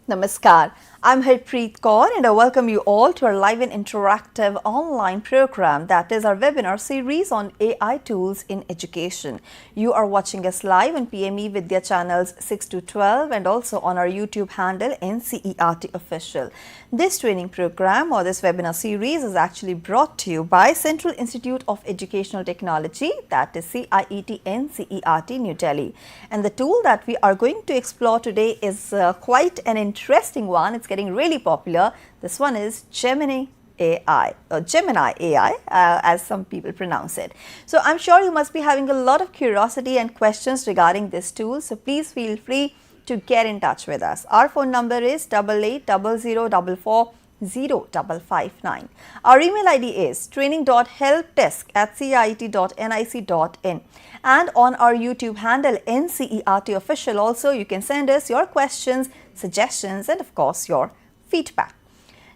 Namaskar. I'm Harpreet Kaur and I welcome you all to our live and interactive online program, that is our webinar series on AI tools in education. You are watching us live on PME Vidya channels 6 to 12 and also on our YouTube handle NCERT Official. This training program or this webinar series is actually brought to you by Central Institute of Educational Technology, that is CIET NCERT New Delhi. And the tool that we are going to explore today is quite an interesting one. It's getting really popular. This one is Gemini AI or Gemini AI as some people pronounce it. So I'm sure you must be having a lot of curiosity and questions regarding this tool. So please feel free to get in touch with us. Our phone number is 8800440559. Our email ID is training.helpdesk@ciet.nic.in. And on our YouTube handle NCERT Official also, you can send us your questions, suggestions, and of course your feedback.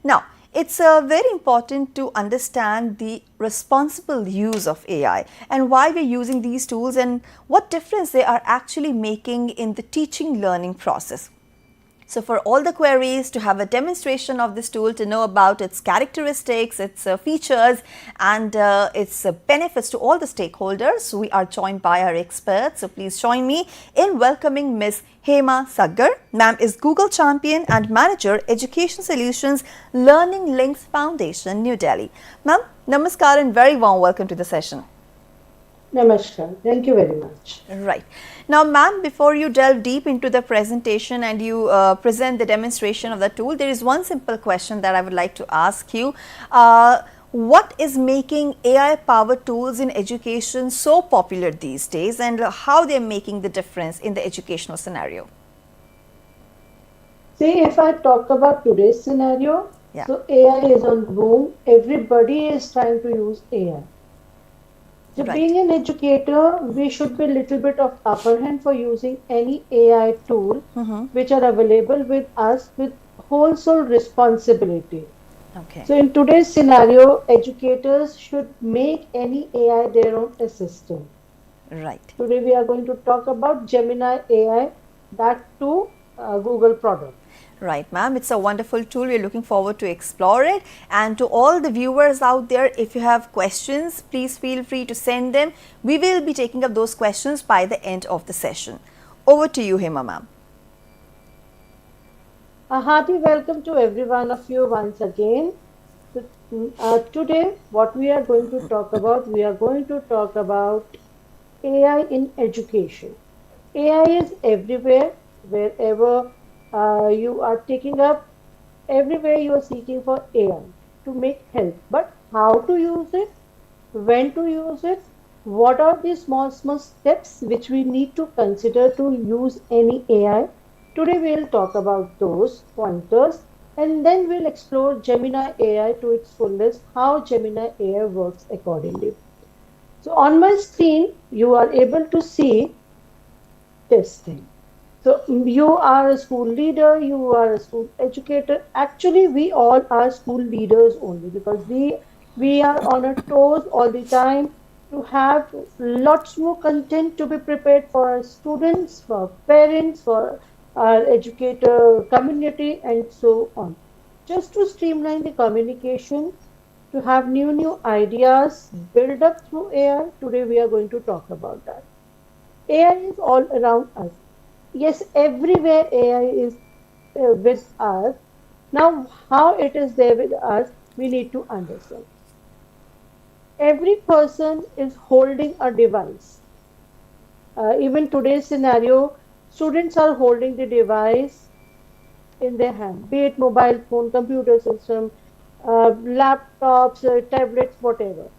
Now, it's very important to understand the responsible use of AI and why we're using these tools and what difference they are actually making in the teaching learning process. So for all the queries, to have a demonstration of this tool, to know about its characteristics, its features and its benefits to all the stakeholders, we are joined by our experts. So please join me in welcoming Ms. Hema Saggar. Ma'am is Google Champion and Manager, Education Solutions, Learning Links Foundation, New Delhi. Ma'am, namaskar and very warm welcome to the session. Namaskar. Thank you very much. Right. Now, ma'am, before you delve deep into the presentation and you present the demonstration of the tool, there is one simple question that I would like to ask you. What is making AI-powered tools in education so popular these days and how they're making the difference in the educational scenario? See, if I talk about today's scenario, Yeah. so AI is on boom. Everybody is trying to use AI. So Right. being an educator, we should be a little bit of upper hand for using any AI tool which are available with us with wholesale responsibility. Okay. So in today's scenario, educators should make any AI their own assistant. Right. Today we are going to talk about Gemini AI, that too Google product. Right, ma'am. It's a wonderful tool. We're looking forward to explore it. And to all the viewers out there, if you have questions, please feel free to send them. We will be taking up those questions by the end of the session. Over to you, Hema, ma'am. A hearty welcome to every one of you once again. Today, what we are going to talk about, we are going to talk about AI in education. AI is everywhere, wherever you are taking up, everywhere you are seeking for AI to make help. But how to use it, when to use it, what are the small steps which we need to consider to use any AI? Today we'll talk about those pointers and then we'll explore Gemini AI to its fullest, how Gemini AI works accordingly. So on my screen, you are able to see this thing. So you are a school leader, you are a school educator. Actually, we all are school leaders only because we are on our toes all the time to have lots more content to be prepared for our students, for parents, for our educator community, and so on. Just to streamline the communication, to have new ideas build up through AI. Today we are going to talk about that. AI is all around us. Yes, everywhere AI is with us. Now, how it is there with us, we need to understand. Every person is holding a device. Even today's scenario, students are holding the device in their hand, be it mobile phone, computer system, laptops, tablets, whatever.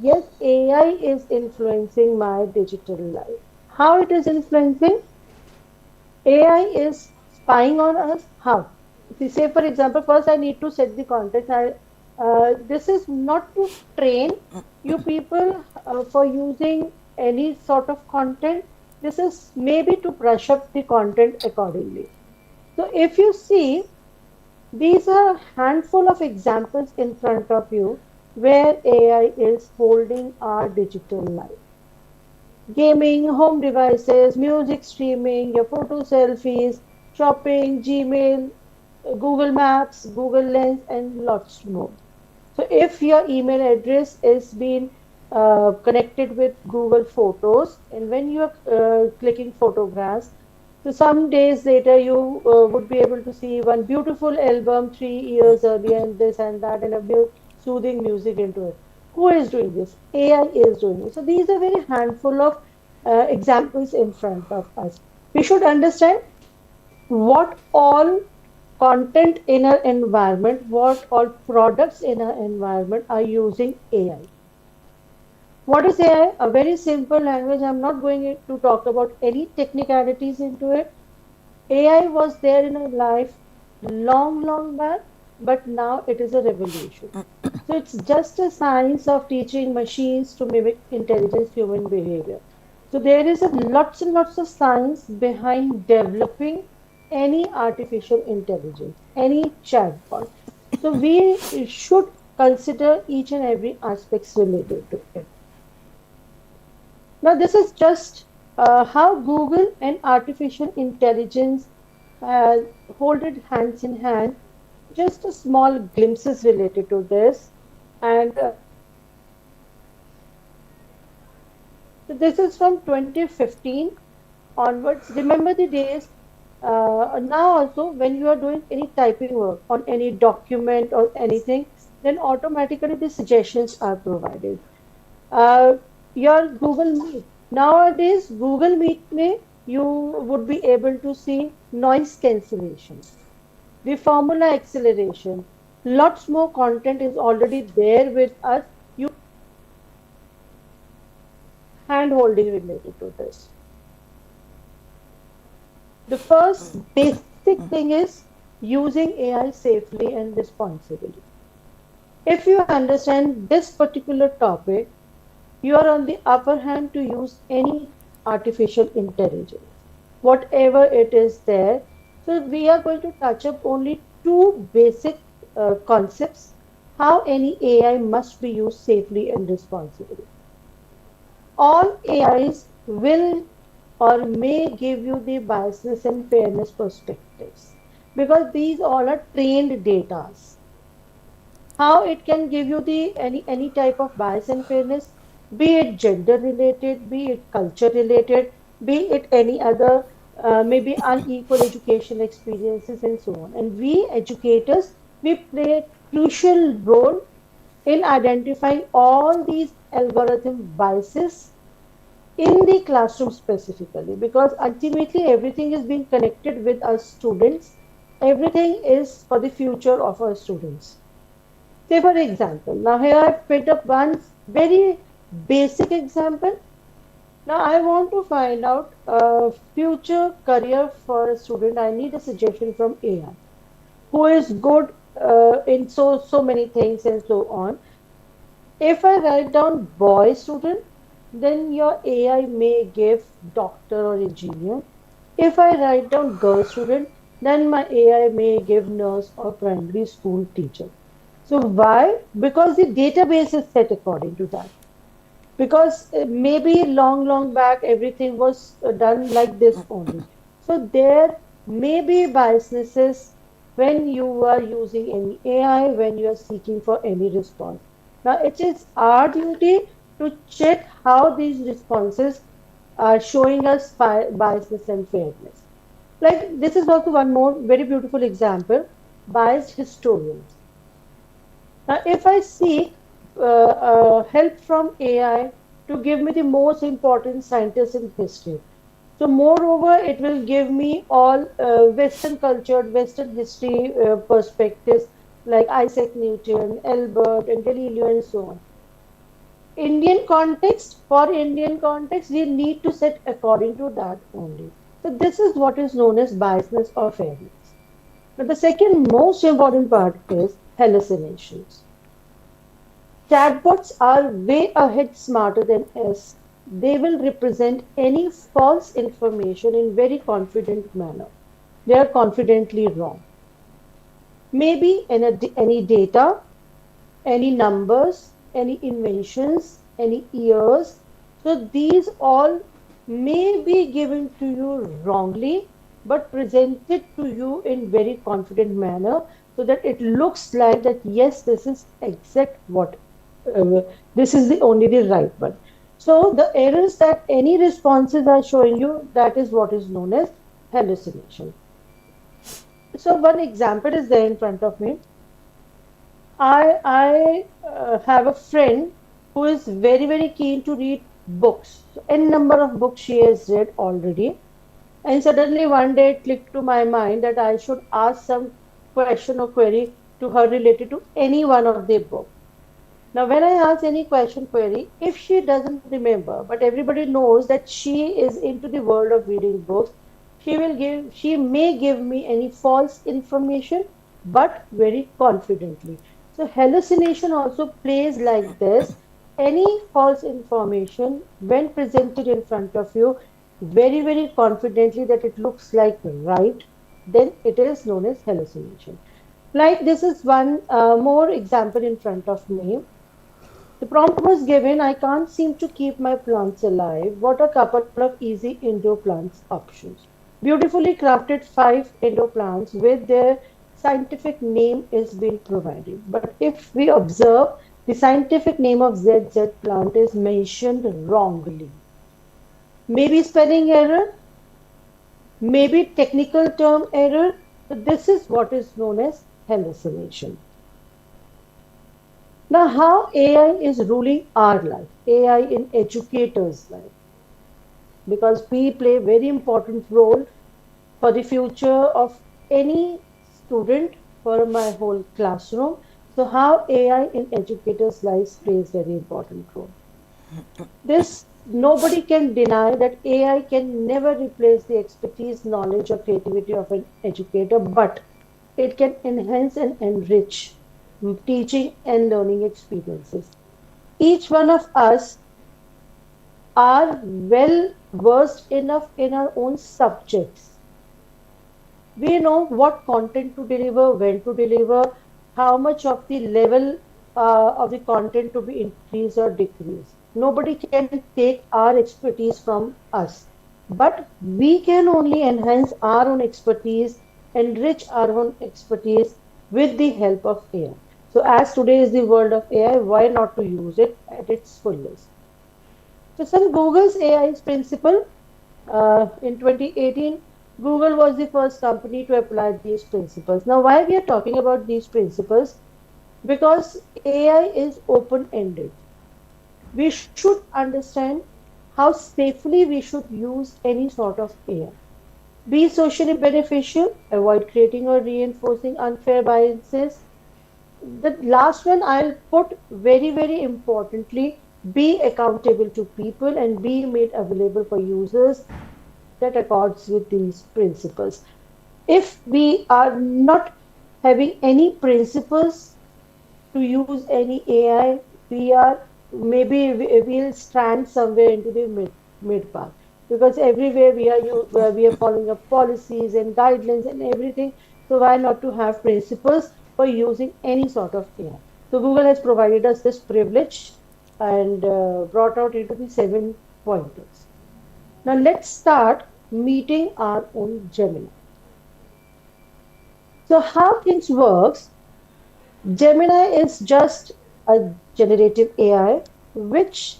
Yes, AI is influencing my digital life. How it is influencing? AI is spying on us. How? If you say, for example, first I need to set the context. This is not to train you people for using any sort of content. This is maybe to brush up the content accordingly. So if you see, these are a handful of examples in front of you where AI is holding our digital life. Gaming, home devices, music streaming, your photo selfies, shopping, Gmail. Google Maps, Google Lens, and lots more. So if your email address is being connected with Google Photos, and when you are clicking photographs, so some days later you would be able to see one beautiful album 3 years earlier, and this and that, and a soothing music into it. Who is doing this? AI is doing it. So these are very handful of examples in front of us. We should understand what all content in our environment, what all products in our environment are using AI. What is AI? A very simple language. I'm not going to talk about any technicalities into it. AI was there in our life long, long back, but now it is a revolution. So it's just a science of teaching machines to mimic intelligence, human behavior. So there is a lots and lots of science behind developing any artificial intelligence, any chatbot. So we should consider each and every aspects related to it. Now this is just how Google and artificial intelligence uh, hold it hands in hand. Just a small glimpses related to this, and so this is from 2015 onwards. Remember the days. Now also, when you are doing any typing work on any document or anything, then automatically the suggestions are provided. Uh, your Google Meet. Nowadays, Google Meet may you would be able to see noise cancellation, the formula acceleration. Lots more content is already there with us. You hand holding related to this. The first basic thing is using AI safely and responsibly. If you understand this particular topic, you are on the upper hand to use any artificial intelligence, whatever it is there. So we are going to touch up only two basic concepts, how any AI must be used safely and responsibly. All AIs will or may give you the biasness and fairness perspectives because these all are trained data. How it can give you the any type of bias and fairness, be it gender related, be it culture related, be it any other maybe unequal education experiences and so on. And we educators, we play a crucial role in identifying all these algorithm biases in the classroom specifically, because ultimately everything is being connected with our students. Everything is for the future of our students. Say for example, now here I've picked up one very basic example. Now I want to find out a future career for a student. I need a suggestion from AI, who is good in so many things and so on. If I write down boy student, then your AI may give doctor or engineer. If I write down girl student, then my AI may give nurse or primary school teacher. So why? Because the database is set according to that. Because maybe long, long back, everything was done like this only. So there may be biasnesses when you are using any AI, when you are seeking for any response. Now, it is our duty to check how these responses are showing us biasness and fairness. Like this is also one more very beautiful example, biased historians. Now, if I seek help from AI to give me the most important scientists in history, so moreover, it will give me all Western cultured, Western history perspectives like Isaac Newton, Albert, and Galileo, and so on. Indian context, for Indian context, we need to set according to that only. So this is what is known as biasness or fairness. But the second most important part is hallucinations. Chatbots are way ahead smarter than us. They will represent any false information in very confident manner. They are confidently wrong. Maybe any data, any numbers, any inventions, any years. So these all may be given to you wrongly, but present it to you in very confident manner so that it looks like that yes, this is exact what uh, this is the right one. So the errors that any responses are showing you, that is what is known as hallucination. So one example is there in front of me. I have a friend who is very keen to read books. So, n number of books she has read already. And suddenly one day it clicked to my mind that I should ask some question or query to her related to any one of the book. Now, when I ask any question query, if she doesn't remember, but everybody knows that she is into the world of reading books, she may give me any false information, but very confidently. So hallucination also plays like this. Any false information, when presented in front of you, very confidently that it looks like right, then it is known as hallucination. Like this is one more example in front of me. The prompt was given, I can't seem to keep my plants alive. What a couple of easy indoor plants options. Beautifully crafted five indoor plants with their scientific name is being provided. But if we observe, the scientific name of ZZ plant is mentioned wrongly. Maybe spelling error, maybe technical term error. So this is what is known as hallucination. Now, how AI is ruling our life, AI in educators' life, because we play a very important role for the future of any student, for my whole classroom. So, how AI in educators' lives plays very important role. This nobody can deny that AI can never replace the expertise, knowledge, or creativity of an educator, but it can enhance and enrich teaching and learning experiences. Each one of us are well versed enough in our own subjects. We know what content to deliver, when to deliver, how much of the level of the content to be increased or decreased. Nobody can take our expertise from us, but we can only enhance our own expertise, enrich our own expertise with the help of AI. So, as today is the world of AI, why not to use it at its fullest? So some Google's AI's principle in 2018, Google was the first company to apply these principles. Now, why we are talking about these principles? Because AI is open-ended. We should understand how safely we should use any sort of AI. Be socially beneficial, avoid creating or reinforcing unfair biases. The last one I'll put very importantly, be accountable to people and be made available for users that accords with these principles. If we are not having any principles to use any AI, we are we'll stand somewhere into the mid path, because everywhere we are following up policies and guidelines and everything. So why not to have principles for using any sort of AI? So Google has provided us this privilege and brought out into the 7 pointers. Now let's start meeting our own Gemini. So how things works? Gemini is just a generative AI which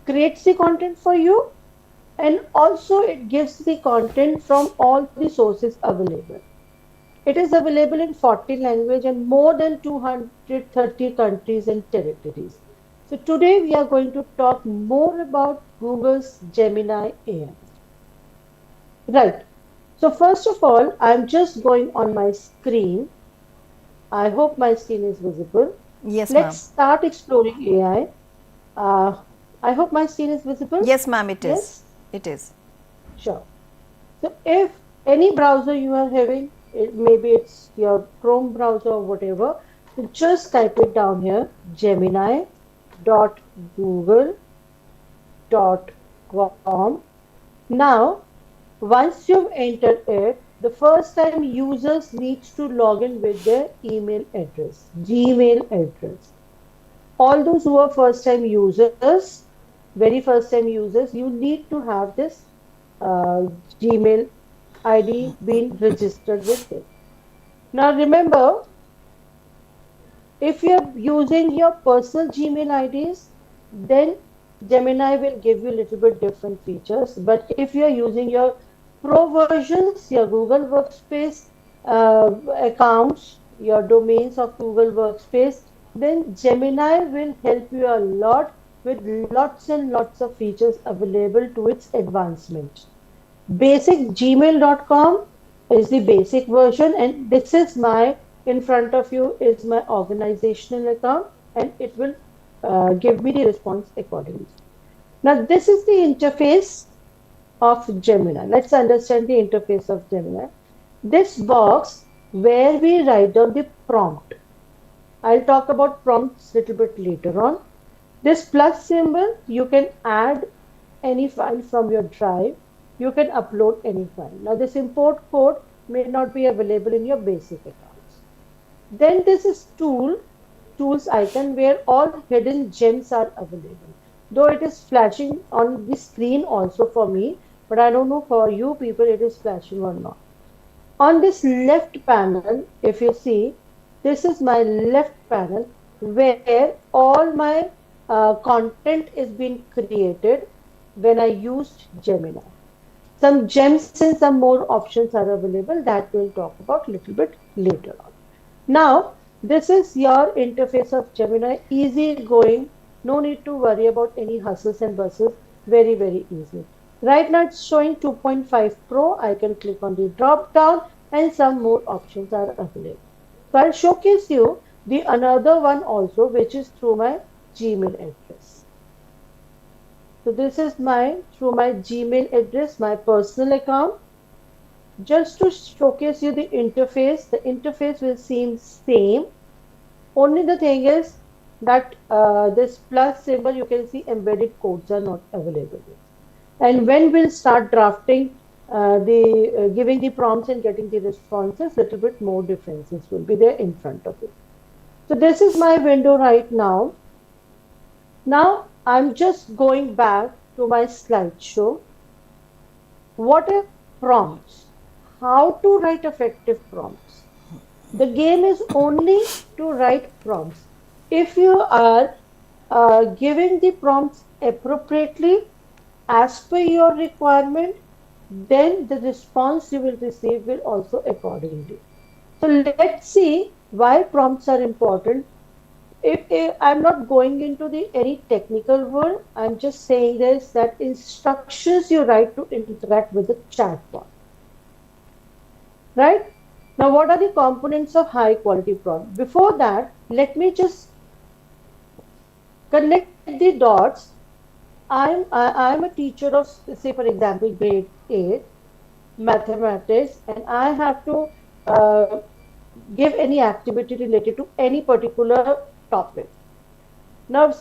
creates the content for you, and also it gives the content from all the sources available. It is available in 40 languages and more than 230 countries and territories. So today we are going to talk more about Google's Gemini AI. Right. So first of all, I'm just going on my screen. I hope my screen is visible. Yes, Let's ma'am. start exploring AI. I hope my screen is visible. Yes, ma'am, it is. Yes? It is. Sure. So if any browser you are having, maybe it's your Chrome browser or whatever, so just type it down here, gemini.google.com. Now, once you've entered it, the first time users needs to log in with their email address, Gmail address. All those who are first time users, very first time users, you need to have this uh, Gmail ID been registered with it. Now remember, if you're using your personal Gmail IDs, then Gemini will give you a little bit different features. But if you're using your pro versions, your Google Workspace accounts, your domains of Google Workspace, then Gemini will help you a lot with lots and lots of features available to its advancement. Basicgmail.com is the basic version, and this is my in front of you is my organizational account, and it will give me the response accordingly. Now, this is the interface of Gemini. Let's understand the interface of Gemini. This box where we write down the prompt. I'll talk about prompts a little bit later on. This plus symbol, you can add any file from your drive. You can upload any file. Now, this import code may not be available in your basic accounts. Then this is tools icon where all hidden gems are available. Though it is flashing on the screen also for me, but I don't know for you people it is flashing or not. On this left panel, if you see, this is my left panel where all my content is being created when I used Gemini. Some gems and some more options are available that we'll talk about a little bit later on. Now, this is your interface of Gemini, easy going, no need to worry about any hustles and bustles, very, very easy. Right now it's showing 2.5 Pro, I can click on the drop down and some more options are available. So I'll showcase you the another one also, which is through my Gmail address. So this is through my Gmail address, my personal account. Just to showcase you the interface will seem same. Only the thing is that this plus symbol, you can see embedded codes are not available. And when we'll start drafting giving the prompts and getting the responses, little bit more differences will be there in front of you. So this is my window right now. Now I'm just going back to my slideshow. What are prompts? How to write effective prompts? The game is only to write prompts. If you are giving the prompts appropriately as per your requirement, then the response you will receive will also accordingly. So let's see why prompts are important. If I'm not going into any technical word, I'm just saying this that instructions you write to interact with the chatbot. Right? Now, what are the components of high quality prompt? Before that, let me just connect the dots. I'm a teacher of, say, for example, grade 8 mathematics, and I have to give any activity related to any particular topic. Now,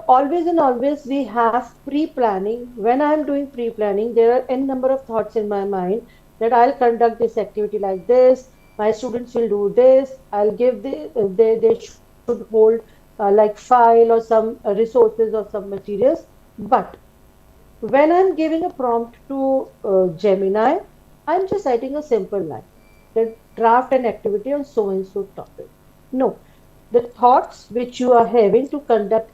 always and always we have pre-planning. When I'm doing pre-planning, there are n number of thoughts in my mind that I'll conduct this activity like this. My students will do this. I'll give they should hold like file or some resources or some materials. But when I'm giving a prompt to Gemini, I'm just writing a simple line that draft an activity on so and so topic. No, the thoughts which you are having to conduct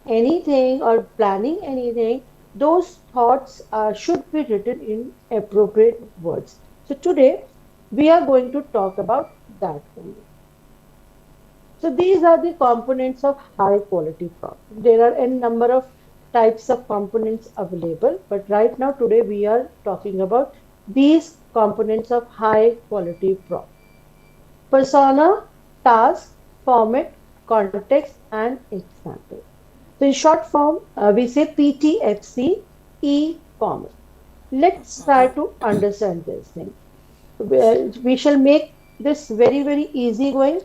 anything or planning anything, those thoughts should be written in appropriate words. So today we are going to talk about that only. So these are the components of high quality prompt. There are a number of types of components available, but right now today we are talking about these components of high quality prompt. Persona, task, format, context, and example. So in short form, we say PTFC, e-format. Let's try to understand this thing. We shall make this very, very easy going.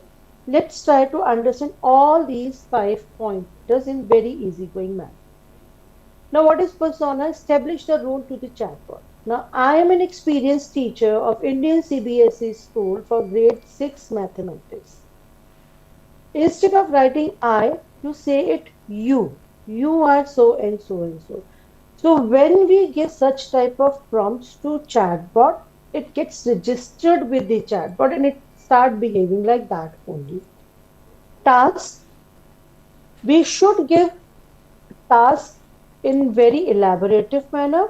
Let's try to understand all these 5 pointers in very easygoing manner. Now, what is persona? Establish the role to the chatbot. Now, I am an experienced teacher of Indian CBSE school for grade 6 mathematics. Instead of writing I, you say it you. You are so and so and so. So when we give such type of prompts to chatbot, it gets registered with the chatbot and it start behaving like that only. Tasks, we should give tasks in very elaborative manner,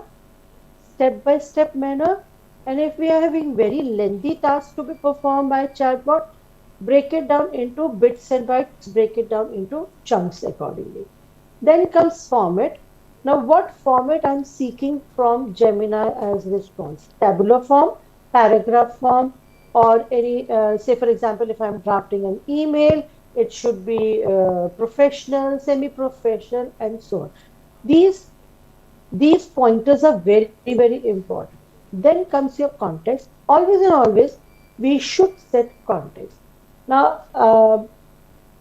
step by step manner. And if we are having very lengthy tasks to be performed by chatbot, break it down into bits and bytes, break it down into chunks accordingly. Then comes format. Now, what format I'm seeking from Gemini as response? Tabular form, paragraph form, or any, say, for example, if I'm drafting an email, it should be professional, semi-professional, and so on. These these pointers are very, very important. Then comes your context. Always and always, we should set context. Now,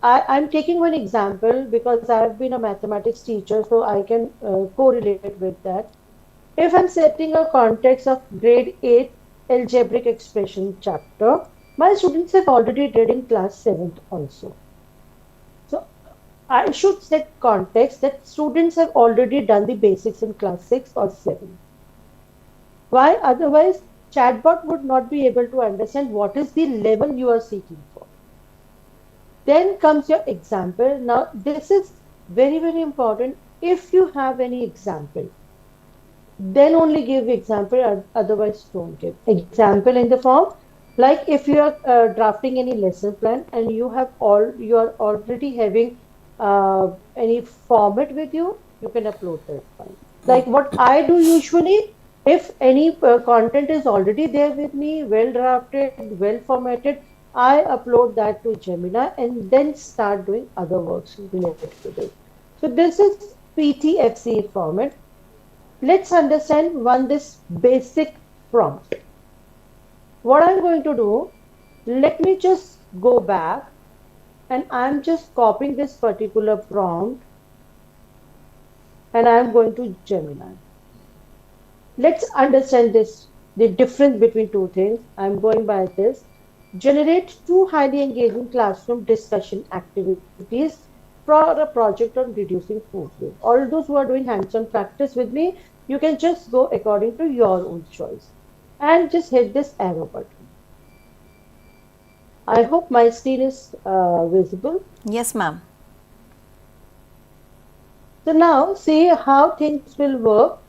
I'm taking one example because I've been a mathematics teacher, so I can correlate with that. If I'm setting a context of grade 8 algebraic expression chapter, my students have already read in class 7th also. So I should set context that students have already done the basics in class 6 or 7. Why? Otherwise, chatbot would not be able to understand what is the level you are seeking for. Then comes your example. Now, this is very, very important. If you have any example, then only give example, otherwise don't give. Example in the form, like if you are drafting any lesson plan and you are already having any format with you, you can upload that file. Like what I do usually, if any content is already there with me, well drafted, well formatted, I upload that to Gemini and then start doing other works related to this. So this is PTFC format. Let's understand one this basic prompt. What I'm going to do, let me just go back and I'm just copying this particular prompt and I'm going to Gemini. Let's understand this, the difference between two things. I'm going by this. Generate two highly engaging classroom discussion activities for a project on reducing food waste. All those who are doing hands-on practice with me, you can just go according to your own choice and just hit this arrow button. I hope my screen is visible. Yes, ma'am. So now see how things will work.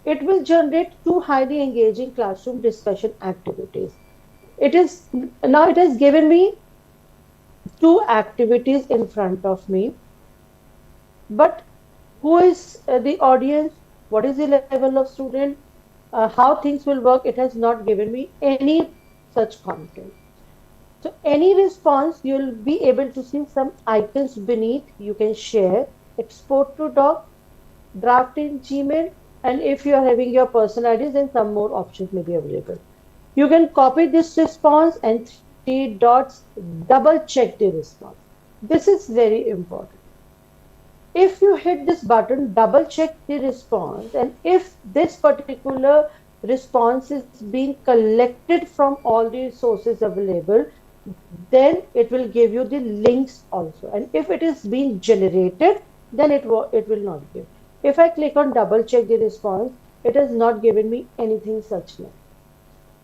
It will generate two highly engaging classroom discussion activities. It is now it has given me two activities in front of me. But who is the audience? What is the level of student? How things will work? It has not given me any such content. So any response, you'll be able to see some icons beneath. You can share, export to doc, draft in Gmail, and if you are having your personal IDs, then some more options may be available. You can copy this response and three dots, double check the response. This is very important. If you hit this button, double check the response, and if this particular response is being collected from all the sources available, then it will give you the links also. And if it is being generated, then it will not give. If I click on double check the response, it has not given me anything such now.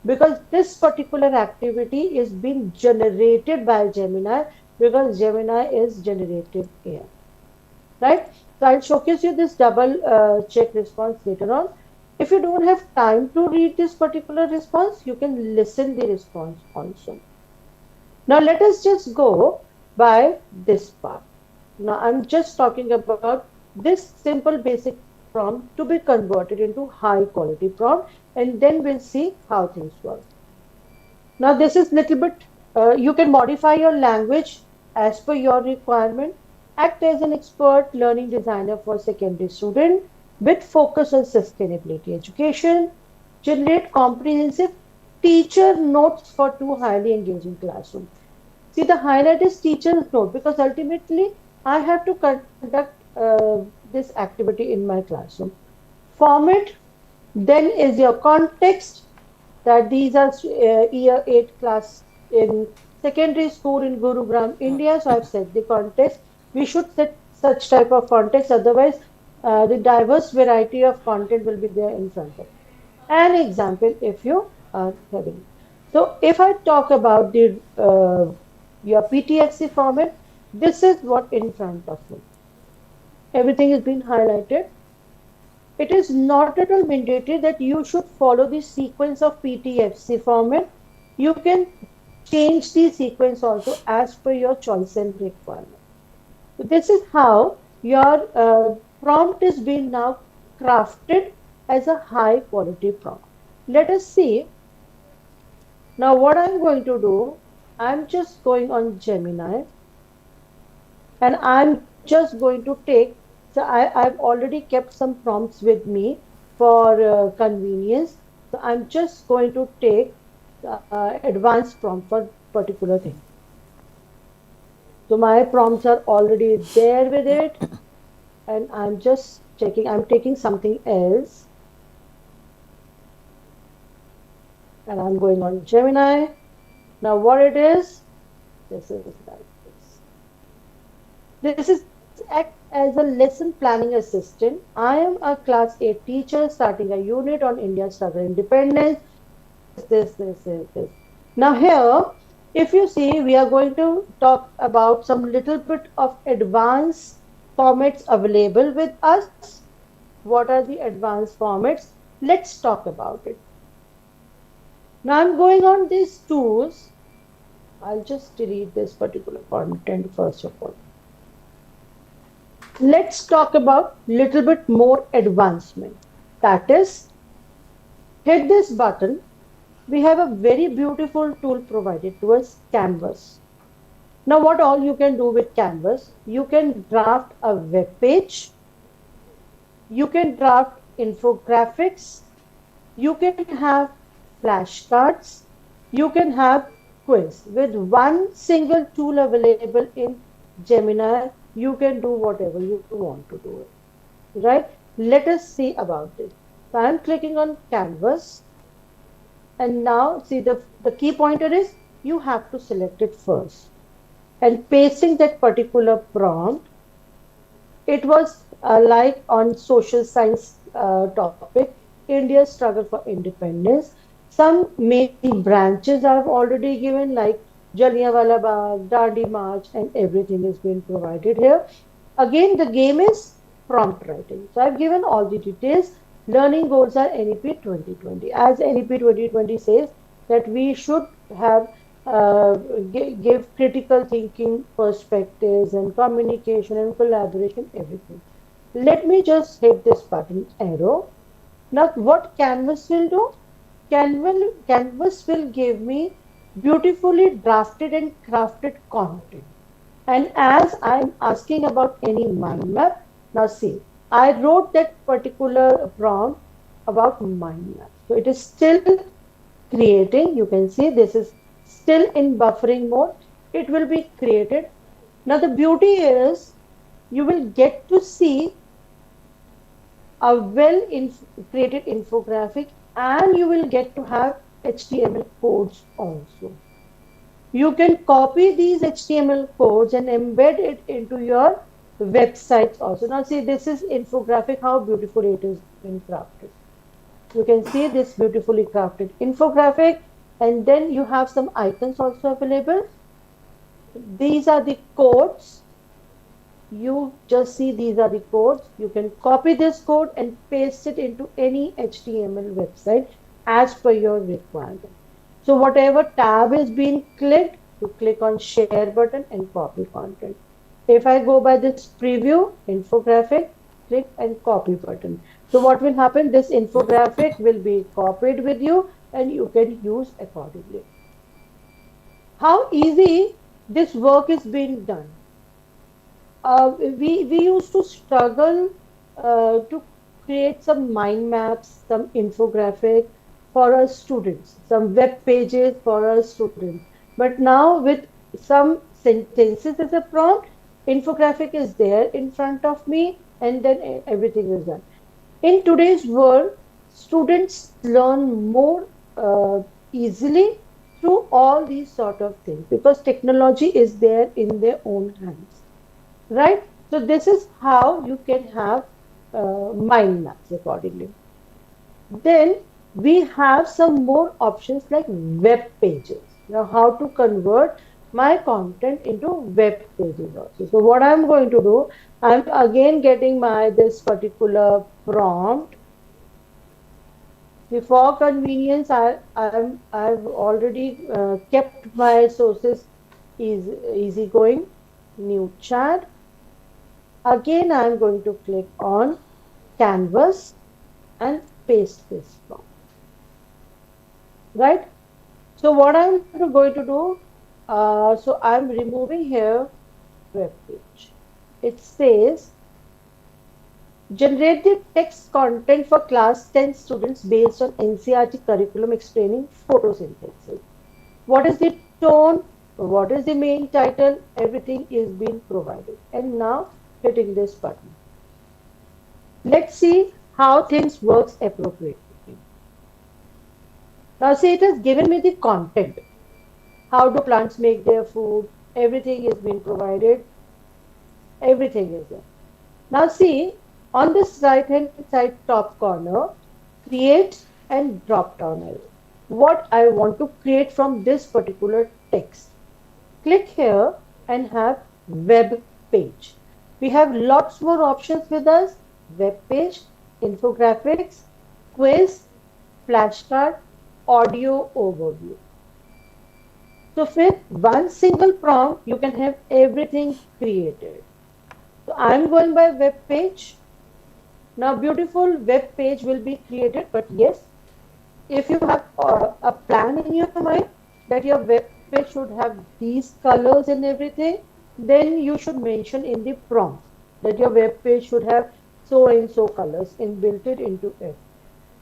Because this particular activity is being generated by Gemini, because Gemini is generative AI. Right? So I'll showcase you this double check response later on. If you don't have time to read this particular response, you can listen the response also. Now let us just go by this part. Now I'm just talking about this simple basic prompt to be converted into high quality prompt, and then we'll see how things work. Now this is little bit, you can modify your language as per your requirement. Act as an expert learning designer for secondary student with focus on sustainability education. Generate comprehensive teacher notes for two highly engaging classroom. See, the highlight is teacher's note because ultimately I have to conduct this activity in my classroom. Format then is your context, that these are year 8 class in secondary school in Gurugram, India. So I've set the context. We should set such type of context, otherwise the diverse variety of content will be there in front of. an example if you are having. So if I talk about the your PTFC format, this is what in front of me. Everything is being highlighted. It is not at all mandatory that you should follow the sequence of PTFC format. You can change the sequence also as per your choice and requirement. So this is how your prompt is being now crafted as a high quality prompt. Let us see now what I'm going to do. I'm just going on Gemini and I'm just going to take, so I've already kept some prompts with me for convenience. So I'm just going to take advanced prompt for particular thing. So my prompts are already there with it, and I'm just checking. I'm taking something else, and I'm going on Gemini. Now what it is, this is like this. This is act as a lesson planning assistant. I am a class 8 teacher starting a unit on India's struggle independence. This. Now here, if you see, we are going to talk about some little bit of advanced formats available with us. What are the advanced formats? Let's talk about it. Now I'm going on these tools. I'll just delete this particular content first of all. Let's talk about little bit more advancement. That is, hit this button. We have a very beautiful tool provided to us, Canvas. Now, what all you can do with Canvas? You can draft a web page. You can draft infographics. You can have flashcards. You can have quiz. With one single tool available in Gemini, you can do whatever you want to do. Right? Let us see about this. So I'm clicking on Canvas. And now see the key pointer is you have to select it first. And pasting that particular prompt, it was like on social science topic, India's struggle for independence. Some main branches I've already given, like Jallianwala Bagh, Dandi March, and everything is being provided here. Again, the game is prompt writing. So I've given all the details. Learning goals are NEP 2020. As NEP 2020 says, that we should have give critical thinking perspectives and communication and collaboration, everything. Let me just hit this button arrow. Now, what Canvas will do? Canvas will give me beautifully drafted and crafted content. And as I'm asking about any mind map, now see, I wrote that particular prompt about mind map. So it is still creating. You can see this is still in buffering mode. It will be created. Now the beauty is you will get to see a created infographic, and you will get to have HTML codes also. You can copy these HTML codes and embed it into your websites also. Now see, this is infographic, how beautifully it is been crafted. You can see this beautifully crafted infographic, and then you have some icons also available. These are the codes. You just see these are the codes. You can copy this code and paste it into any HTML website as per your requirement. So whatever tab is being clicked, you click on share button and copy content. If I go by this preview, infographic, click and copy button. So what will happen? This infographic will be copied with you and you can use accordingly. How easy this work is being done? We used to struggle to create some mind maps, some infographic for our students, some web pages for our students. But now with some sentences as a prompt, infographic is there in front of me, and then everything is done. In today's world, students learn more easily through all these sort of things because technology is there in their own hands, right? So this is how you can have mind maps accordingly. Then we have some more options like web pages. Now, how to convert my content into web pages also. So what I'm going to do, I'm again getting my this particular prompt. For convenience, I've already kept my sources easy going. New chat. Again, I'm going to click on canvas and paste this prompt. Right? So what I'm going to do, so I'm removing here web page. It says generate the text content for class 10 students based on NCERT curriculum explaining photosynthesis. What is the tone? What is the main title? Everything is being provided. And now hitting this button. Let's see how things works appropriately. Now see, it has given me the content. How do plants make their food? Everything is being provided. Everything is there. Now see, on this right hand side top corner, create and drop down arrow. What I want to create from this particular text. Click here and have web page. We have lots more options with us. Web page, infographics, quiz, flashcard, audio overview. So with one single prompt, you can have everything created. So I'm going by web page. Now beautiful web page will be created, but yes, if you have a plan in your mind that your web page should have these colors and everything, then you should mention in the prompt that your web page should have so and so colors inbuilt into it.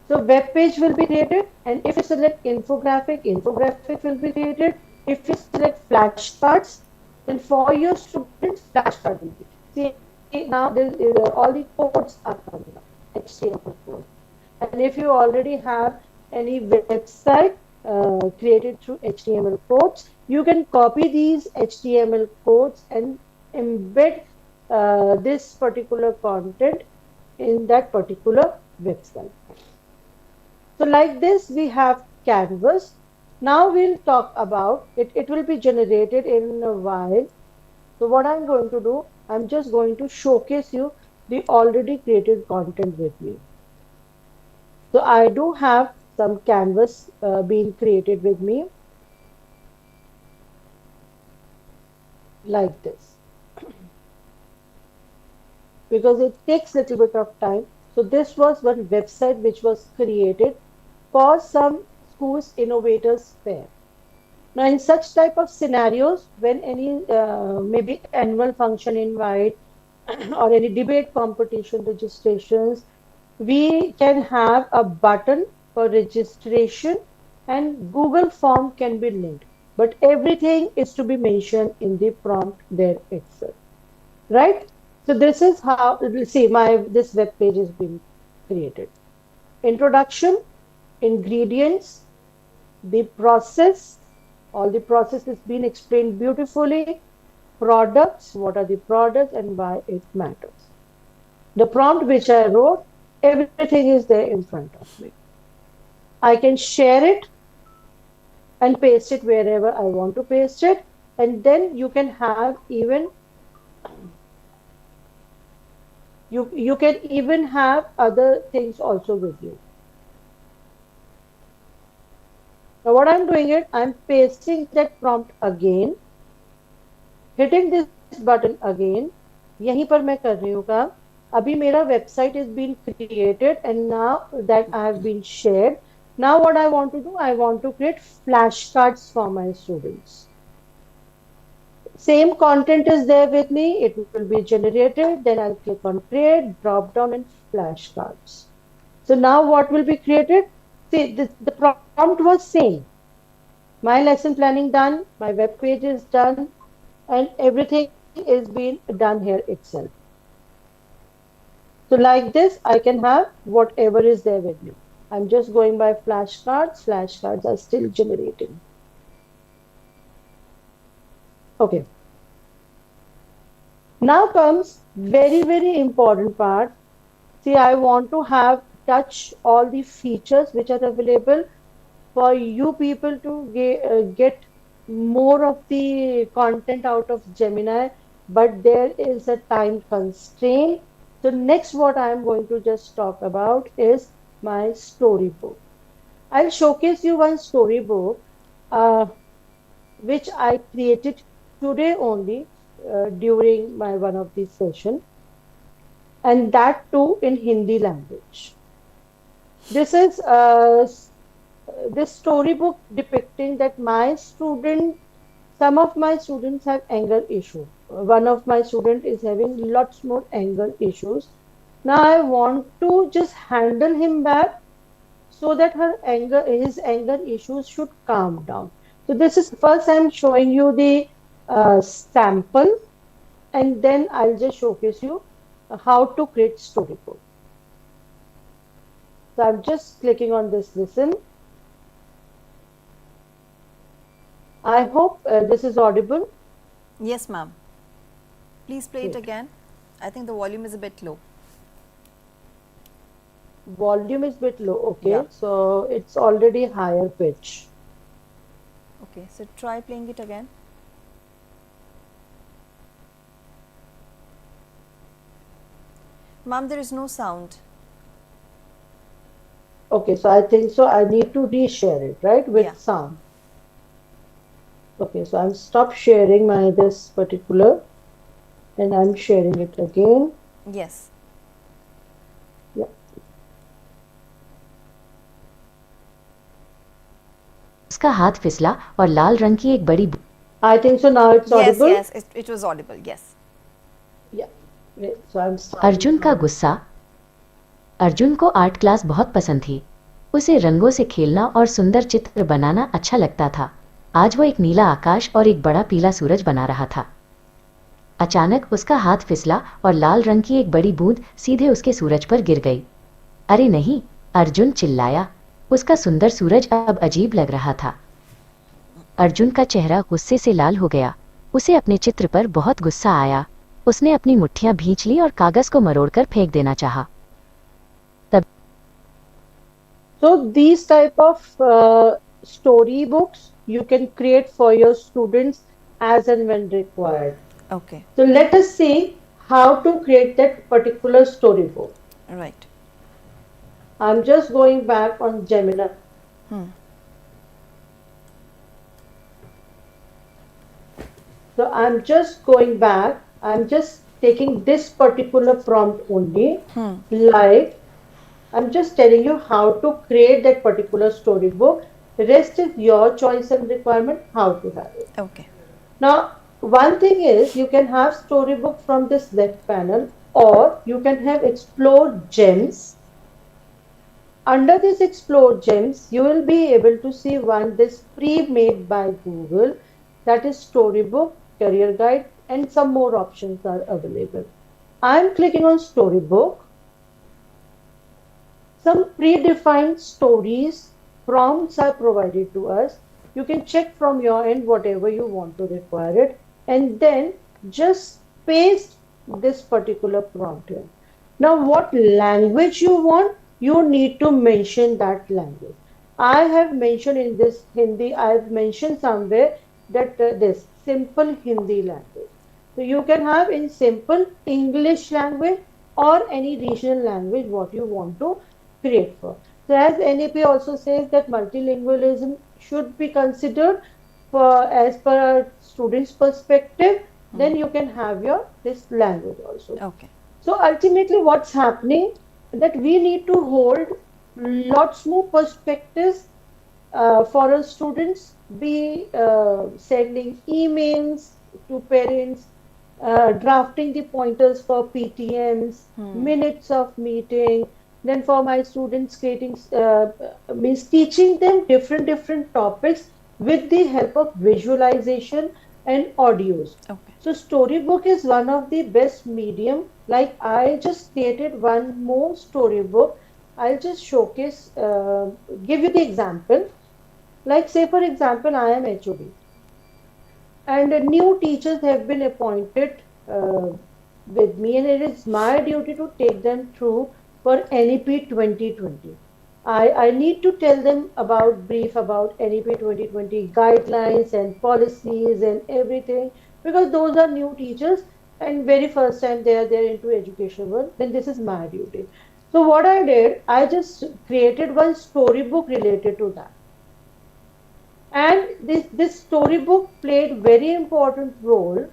So web page will be created, and if you select infographic, infographic will be created. If you select flashcards, then for your students, flashcard will be. See, now all the codes are coming up, HTML code. And if you already have any website created through HTML codes, you can copy these HTML codes and embed this particular content in that particular website. So like this, we have canvas. Now we'll talk about it. It will be generated in a while. So what I'm going to do, I'm just going to showcase you the already created content with me. So I do have some canvas being created with me like this because it takes a little bit of time. So this was one website which was created for some schools innovators fair. Now, in such type of scenarios, when any maybe annual function invite or any debate competition registrations, we can have a button for registration and Google form can be linked. But everything is to be mentioned in the prompt there itself, right? So this is how, see, this web page is being created. Introduction, ingredients, the process, all the process is being explained beautifully. Products, what are the products and why it matters. The prompt which I wrote, everything is there in front of me. I can share it and paste it wherever I want to paste it. And then you can have even, you can even have other things also with you. Now what I'm doing it, I'm pasting that prompt again, hitting this button again. यहीं पर मैं कर रही हूँ काम. अभी मेरा website is being created and now that I have been shared. Now what I want to do, I want to create flashcards for my students. Same content is there with me. It will be generated. Then I'll click on create, drop down and flashcards. So now what will be created? See, the prompt was same. My lesson planning done, my web page is done, and everything is being done here itself. So like this, I can have whatever is there with me. I'm just going by flashcards. Flashcards are still generating. Okay. Now comes very, very important part. See, I want to have touch all the features which are available for you people to get more of the content out of Gemini, but there is a time constraint. So next, what I am going to just talk about is my storybook. I'll showcase you one storybook uh, which I created today only during my one of these session, and that too in Hindi language. This is this storybook depicting that my student, some of my students have anger issue. One of my student is having lots more anger issues. Now I want to just handle him back so that his anger issues should calm down. So this is first I'm showing you the sample, and then I'll just showcase you how to create storybook. So I'm just clicking on this listen. I hope this is audible. Yes, ma'am. Please play it Great. again. I think the volume is a bit low. Volume is bit low. Yeah. Okay, so it's already higher pitch. Okay, so try playing it again. Ma'am, there is no sound. Okay, so I think so. I need to reshare it, right, Yeah. with sound. Okay, so I'm stop sharing my this particular, and I'm sharing it again. Yes. Yeah. उसका हाथ फिसला और लाल रंग की एक बड़ी I think so now it's Yes, audible. yes, it was audible. Yes. Yeah. Great. So I'm starting Arjun का now. गुस्सा। अर्जुन को आर्ट क्लास बहुत पसंद थी। उसे रंगों से खेलना और सुंदर चित्र बनाना अच्छा लगता था। आज वो एक नीला आकाश और एक बड़ा पीला सूरज बना रहा था। अचानक उसका हाथ फिसला और लाल रंग की एक बड़ी बूंद सीधे उसके सूरज पर गिर गई। अरे नहीं! अर्जुन चिल्लाया। उसका सुंदर सूरज अब अजीब लग रहा था। अर्जुन का चेहरा गुस्से से लाल हो गया। उसे अपने चित्र पर बहुत गुस्सा आया। उसने अपनी मुट्ठियां भींच ली और कागज को मरोड़कर फेंक देना चाहा। So these type of storybooks you can create for your students as and when required. Okay. So let us see how to create that particular storybook. Right. I'm just going back on Gemini. So I'm just going back. I'm just taking this particular prompt only. Like, I'm just telling you how to create that particular storybook. The rest is your choice and requirement how to have it. Okay. Now, one thing is you can have storybook from this left panel, or you can have explore gems. Under this explore gems, you will be able to see one this pre-made by Google, that is storybook, career guide, and some more options are available. I'm clicking on storybook. Some predefined stories prompts are provided to us. You can check from your end whatever you want to require it, and then just paste this particular prompt here. Now, what language you want, you need to mention that language. I have mentioned in this Hindi, I have mentioned somewhere that this simple Hindi language. So you can have in simple English language or any regional language what you want to create for. So as NEP also says that multilingualism should be considered for as per a student's perspective, then you can have your this language also. Okay. So ultimately what's happening that we need to hold lots more perspectives for our students, be sending emails to parents, drafting the pointers for PTMs, minutes of meeting, then for my students creating, means teaching them different topics with the help of visualization and audios. Okay. So storybook is one of the best medium. Like I just created one more storybook. I'll just showcase, give you the example. Like say for example, I am HOD and new teachers have been appointed with me, and it is my duty to take them through for NEP 2020. I need to tell them about brief about NEP 2020 guidelines and policies and everything because those are new teachers and very first time they are there into education world. Then this is my duty. So what I did, I just created one storybook related to that. And this storybook played very important role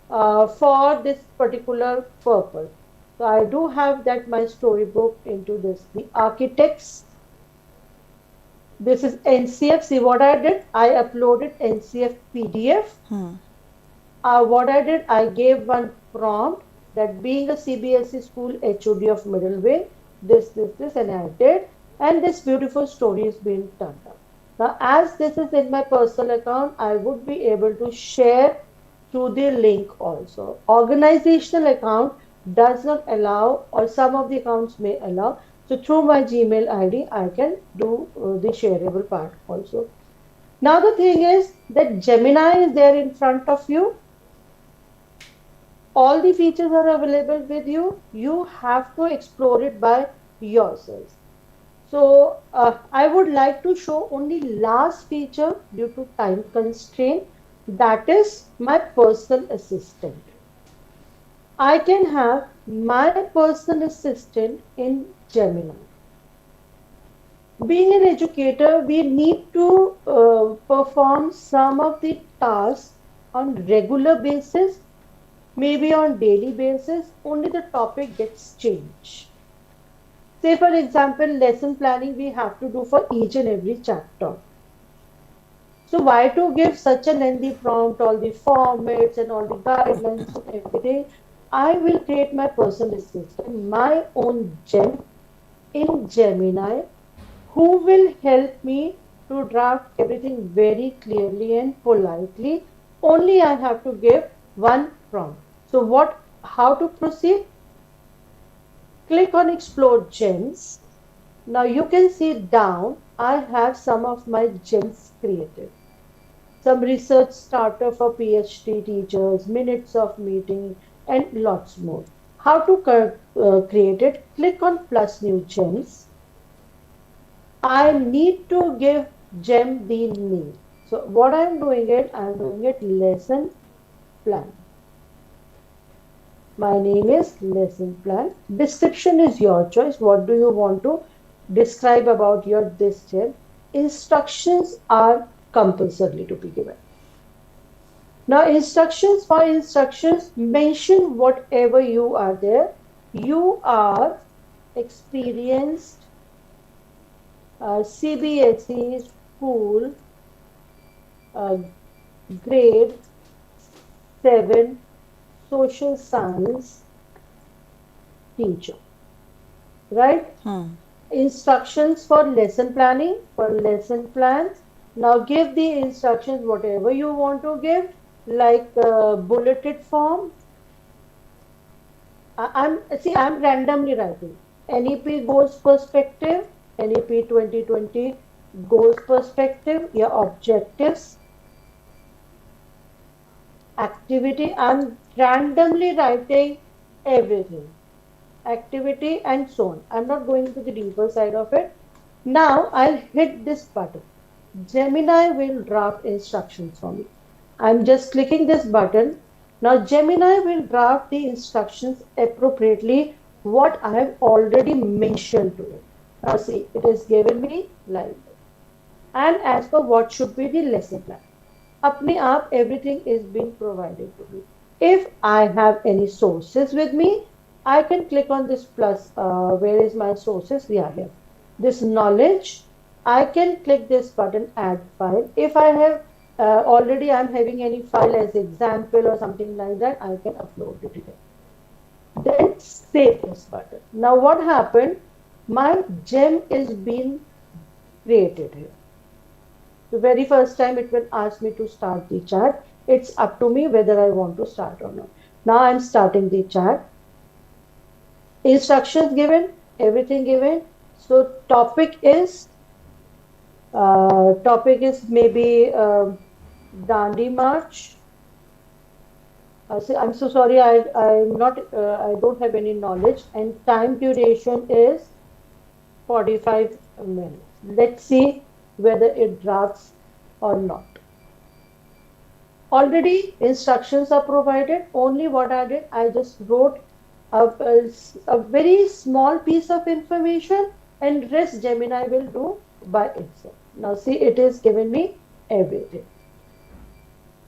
for this particular purpose. So I do have that my storybook into this. The architects, this is NCF. See what I did? I uploaded NCF PDF. What I did, I gave one prompt that being a CBSE school HOD of middle way, this, and I did. And this beautiful story is being turned up. Now, as this is in my personal account, I would be able to share through the link also. Organizational account does not allow, or some of the accounts may allow. So through my Gmail ID, I can do the shareable part also. Now the thing is that Gemini is there in front of you. All the features are available with you. You have to explore it by yourselves. So I would like to show only last feature due to time constraint. That is my personal assistant. I can have my personal assistant in Gemini. Being an educator, we need to perform some of the tasks on regular basis, maybe on daily basis, only the topic gets changed. Say for example, lesson planning we have to do for each and every chapter. So why to give such a lengthy prompt, all the formats and all the guidelines and everything? I will create my personal assistant, my own gem in Gemini, who will help me to draft everything very clearly and politely. Only I have to give one prompt. So how to proceed? Click on explore gems. Now you can see down, I have some of my gems created. Some research starter for PhD teachers, minutes of meeting, and lots more. How to create it? Click on plus new gems. I need to give gem the name. So what I'm doing lesson plan. My name is lesson plan. Description is your choice. What do you want to describe about your this gem? Instructions are compulsory to be given. Now instructions, mention whatever you are there. You are experienced CBSE school uh, grade 7 social science teacher, right? Instructions for lesson planning, for lesson plans. Now give the instructions whatever you want to give, like bulleted form. I'm randomly writing. NEP goals perspective, NEP 2020 goals perspective, your objectives, activity. I'm randomly writing everything, activity and so on. I'm not going to the deeper side of it. Now I'll hit this button. Gemini will draft instructions for me. I'm just clicking this button. Now Gemini will draft the instructions appropriately what I have already mentioned to it. Now see, it is given me like this. And as per what should be the lesson plan. Apne aap everything is being provided to me. If I have any sources with me, I can click on this plus. Where is my sources? Yeah, here. This knowledge. I can click this button add file. If I have already I'm having any file as example or something like that, I can upload it here. Then save this button. Now what happened? My gem is being created here. The very first time it will ask me to start the chat. It's up to me whether I want to start or not. Now I'm starting the chat. Instructions given, everything given. So topic is maybe Dandi March. I'm so sorry, I don't have any knowledge, and time duration is 45 minutes. Let's see whether it drafts or not. Already instructions are provided. Only what I did, I just wrote a very small piece of information, and rest Gemini will do by itself. Now see, it is given me everything.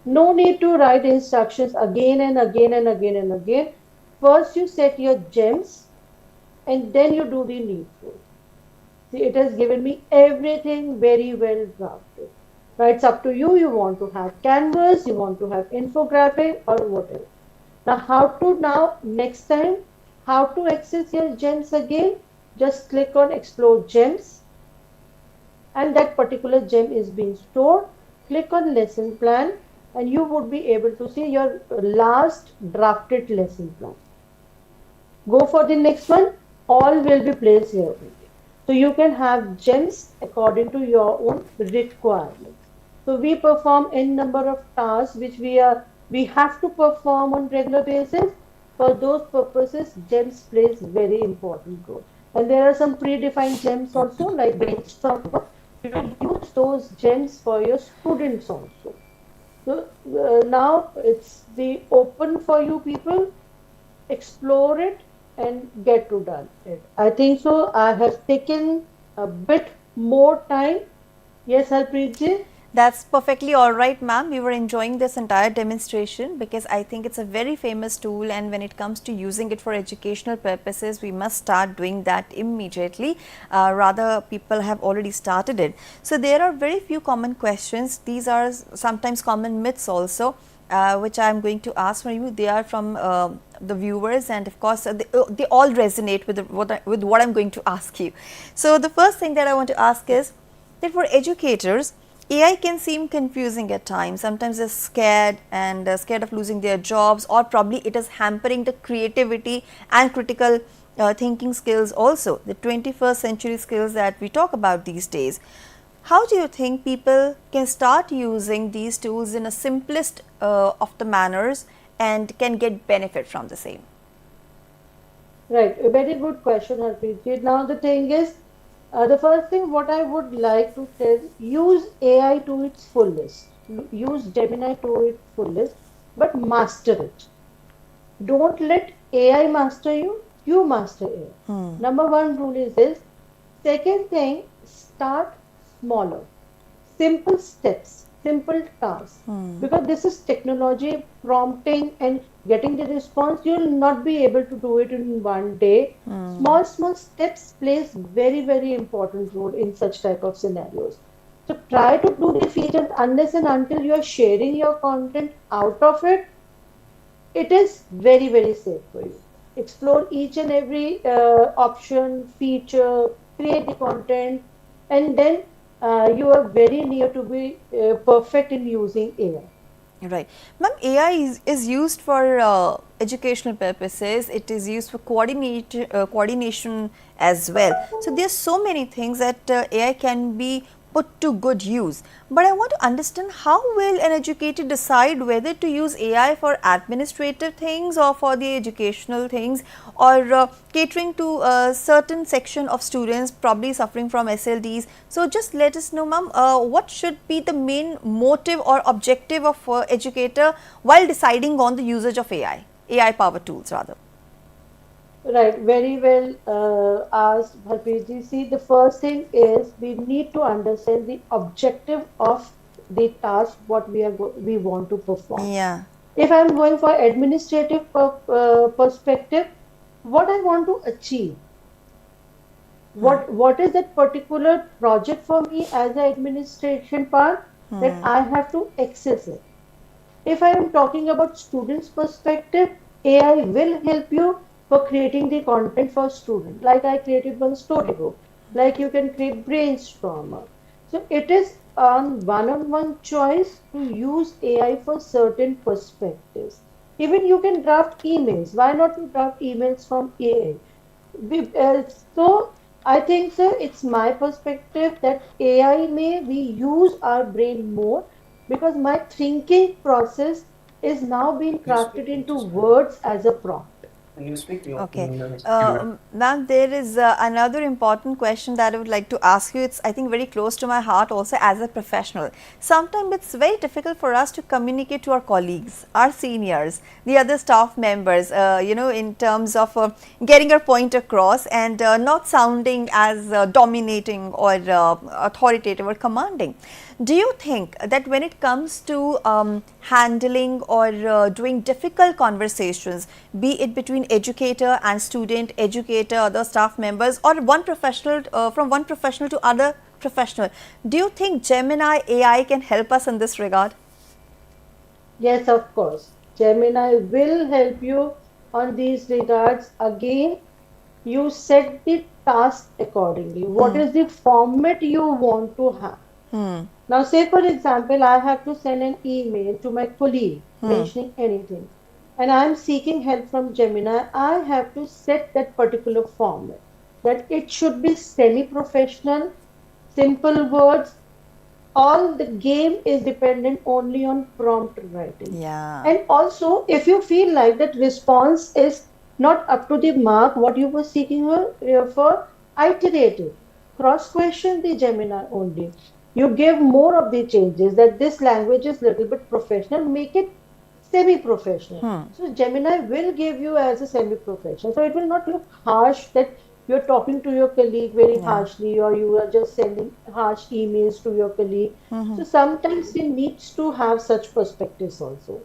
No need to write instructions again and again and again and again. First you set your gems and then you do the needful. See, it has given me everything very well drafted. Now it's up to you. You want to have canvas, you want to have infographic or whatever. Now next time, how to access your gems again? Just click on explore gems and that particular gem is being stored. Click on lesson plan and you would be able to see your last drafted lesson plan. Go for the next one. All will be placed here only. So you can have gems according to your own requirements. So we perform n number of tasks which we have to perform on regular basis. For those purposes, gems plays very important role. And there are some predefined gems also like brainstorm. You will use those gems for your students also. So now it's the open for you people. Explore it and get to done it. I think so. I have taken a bit more time. Yes, Harpreet ji? That's perfectly all right, ma'am. We were enjoying this entire demonstration because I think it's a very famous tool, and when it comes to using it for educational purposes, we must start doing that immediately. Rather, people have already started it. So there are very few common questions. These are sometimes common myths also, which I am going to ask for you. They are from the viewers, and of course, they all resonate with with what I'm going to ask you. So the first thing that I want to ask is that for educators, AI can seem confusing at times. Sometimes they're scared and scared of losing their jobs, or probably it is hampering the creativity and critical thinking skills also, the 21st century skills that we talk about these days. How do you think people can start using these tools in a simplest of the manners and can get benefit from the same? Right. A very good question, Harpreet ji. Now the thing is, the first thing what I would like to tell, use AI to its fullest. Use Gemini to its fullest, but master it. Don't let AI master you, you master AI. Number one rule is this. Second thing, start smaller. Simple steps, simple tasks. Because this is technology, prompting and getting the response, you will not be able to do it in one day. Small steps plays very important role in such type of scenarios. So try to do the features unless and until you are sharing your content out of it. It is very safe for you. Explore each and every option, feature, create the content, and then you are very near to be perfect in using AI. Right. Ma'am, AI is used for educational purposes. It is used for coordination as well. So there's so many things that AI can be put to good use. But I want to understand, how will an educator decide whether to use AI for administrative things or for the educational things, or catering to a certain section of students probably suffering from SLDs. So just let us know, ma'am, what should be the main motive or objective of educator while deciding on the usage of AI powered tools rather. Right, very well asked, Bharpreet ji. See, the first thing is we need to understand the objective of the task what we want to perform. Yeah. If I'm going for administrative perspective, what I want to achieve, what is that particular project for me as an administration part that I have to access it. If I am talking about students' perspective, AI will help you for creating the content for students. Like I created one storybook, like you can create brainstormer. So it is on one choice to use AI for certain perspectives. Even you can draft emails. Why not to draft emails from AI? So I think, sir, it's my perspective that AI may we use our brain more because my thinking process is now being crafted into words as a prompt. Okay. Ma'am, there is another important question that I would like to ask you. It's, I think, very close to my heart also as a professional. Sometimes it's very difficult for us to communicate to our colleagues, our seniors, the other staff members, in terms of getting our point across and not sounding as dominating or authoritative or commanding. Do you think that when it comes to handling or doing difficult conversations, be it between educator and student, educator, other staff members, or one professional from one professional to other professional, do you think Gemini AI can help us in this regard? Yes, of course. Gemini will help you on these regards. Again, you set the task accordingly. What is the format you want to have? Now, say for example, I have to send an email to my colleague mentioning anything, and I am seeking help from Gemini. I have to set that particular format that it should be semi-professional, simple words. All the game is dependent only on prompt writing. Yeah. And also, if you feel like that response is not up to the mark, what you were seeking for, iterate it. Cross question the Gemini only. You give more of the changes that this language is little bit professional, make it semi-professional. So Gemini will give you as a semi-professional. So it will not look harsh that you're talking to your colleague very Yeah. harshly or you are just sending harsh emails to your colleague. So sometimes it needs to have such perspectives also.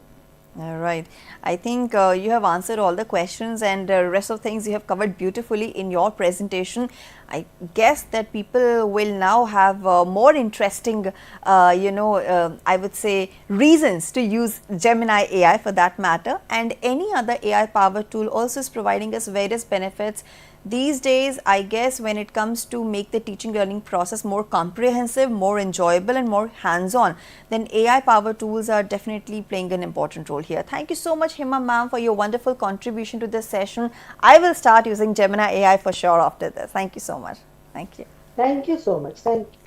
All right. I think you have answered all the questions and rest of things you have covered beautifully in your presentation. I guess that people will now have more interesting, I would say reasons to use Gemini AI for that matter, and any other AI powered tool also is providing us various benefits. These days, I guess when it comes to make the teaching learning process more comprehensive, more enjoyable and more hands-on, then AI powered tools are definitely playing an important role here. Thank you so much, Hema ma'am, for your wonderful contribution to this session. I will start using Gemini AI for sure after this. Thank you so much. Thank you. Thank you so much. Thank you.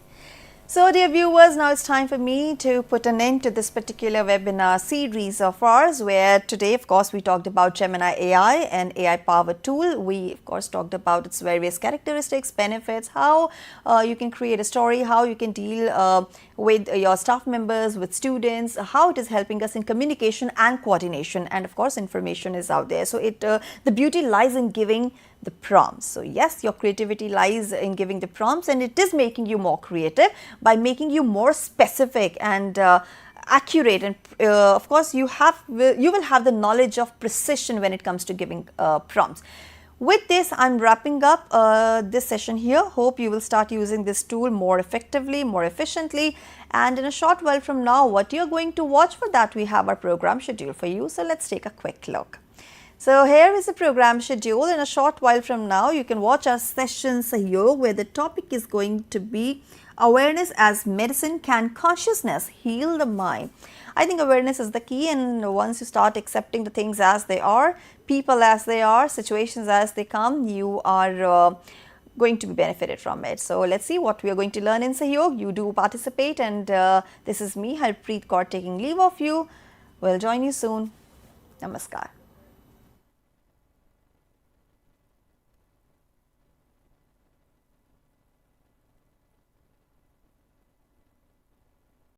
So dear viewers, now it's time for me to put an end to this particular webinar series of ours, where today of course we talked about Gemini AI, an AI powered tool. We of course talked about its various characteristics, benefits, how you can create a story, how you can deal with your staff members, with students, how it is helping us in communication and coordination, and of course information is out there. So the beauty lies in giving the prompts. So yes, your creativity lies in giving the prompts, and it is making you more creative by making you more specific and accurate, and of course you will have the knowledge of precision when it comes to giving prompts. With this, I'm wrapping up this session here. Hope you will start using this tool more effectively, more efficiently, and in a short while from now, what you're going to watch, for that we have our program schedule for you. So let's take a quick look. So here is the program schedule. In a short while from now, you can watch our session Sahyog, where the topic is going to be awareness as medicine. Can consciousness heal the mind? I think awareness is the key, and once you start accepting the things as they are, people as they are, situations as they come, you are going to be benefited from it. So let's see what we are going to learn in Sahyog. You do participate, and this is me, Harpreet Kaur, taking leave of you. We'll join you soon. Namaskar.